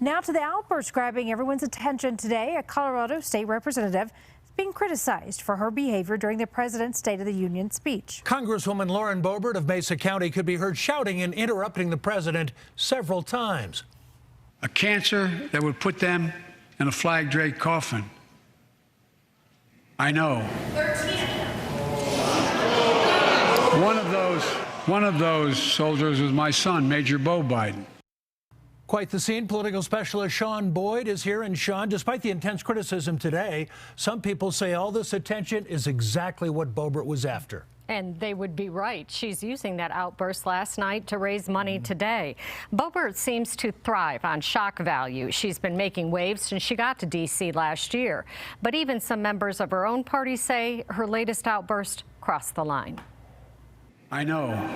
Now to the outburst grabbing everyone's attention today. A Colorado state representative is being criticized for her behavior during the president's State of the Union speech. Congresswoman Lauren Boebert of Mesa County could be heard shouting and interrupting the president several times. A cancer that would put them in a flag-draped coffin. I know. One of those soldiers was my son, Major Bo Biden. Quite the scene. Political specialist Sean Boyd is here. And Sean, despite the intense criticism today, some people say all this attention is exactly what Boebert was after. And they would be right. She's using that outburst last night to raise money today. Boebert seems to thrive on shock value. She's been making waves since she got to D.C. last year. But even some members of her own party say her latest outburst crossed the line. I know.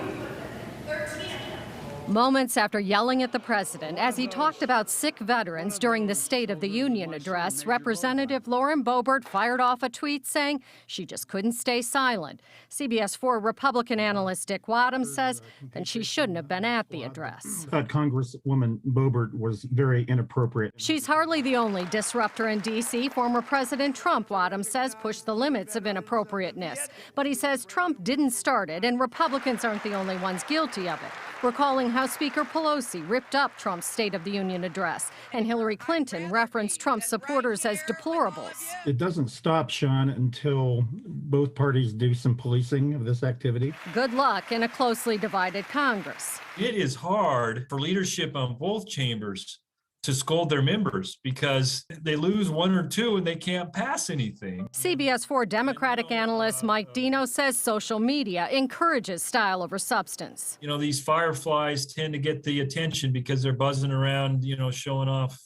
Moments after yelling at the president as he talked about sick veterans during the State of the Union address, Representative Lauren Boebert fired off a tweet saying she just couldn't stay silent. CBS 4 Republican analyst Dick Wadham says then she shouldn't have been at the address. I thought Congresswoman Boebert was very inappropriate. She's hardly the only disruptor in D.C. Former President Trump, Wadham says, pushed the limits of inappropriateness. But he says Trump didn't start it, and Republicans aren't the only ones guilty of it. Recalling House Speaker Pelosi ripped up Trump's State of the Union address, and Hillary Clinton referenced Trump's supporters as deplorables. It doesn't stop, Sean, until both parties do some policing of this activity. Good luck in a closely divided Congress. It is hard for leadership on both chambers to scold their members because they lose one or two and they can't pass anything. CBS 4 Democratic analyst Mike Dino says social media encourages style over substance. You know, these fireflies tend to get the attention because they're buzzing around, showing off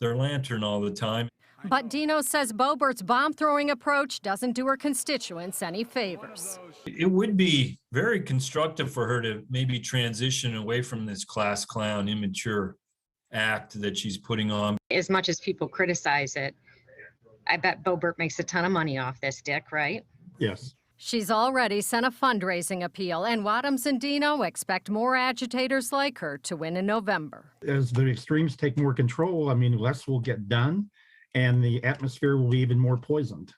their lantern all the time. But Dino says Boebert's bomb-throwing approach doesn't do her constituents any favors. It would be very constructive for her to maybe transition away from this class clown, immature act that she's putting on. As much as people criticize it, I bet Boebert makes a ton of money off this, Dick, right? Yes. She's already sent a fundraising appeal, and Wadhams and Dino expect more agitators like her to win in November. As the extremes take more control, less will get done, and the atmosphere will be even more poisoned.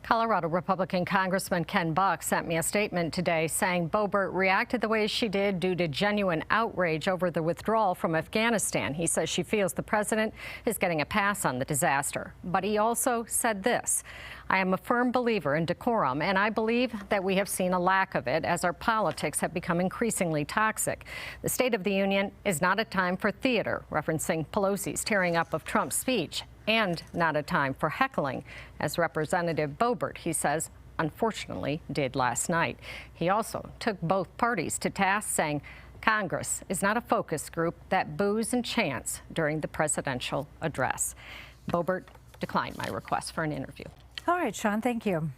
Colorado Republican Congressman Ken Buck sent me a statement today saying Boebert reacted the way she did due to genuine outrage over the withdrawal from Afghanistan. He says she feels the president is getting a pass on the disaster. But he also said this: I am a firm believer in decorum, and I believe that we have seen a lack of it as our politics have become increasingly toxic. The State of the Union is not a time for theater, referencing Pelosi's tearing up of Trump's speech, and not a time for heckling, as Representative Boebert, he says, unfortunately did last night. He also took both parties to task, saying Congress is not a focus group that boos and chants during the presidential address. Boebert declined my request for an interview. All right, Sean, thank you.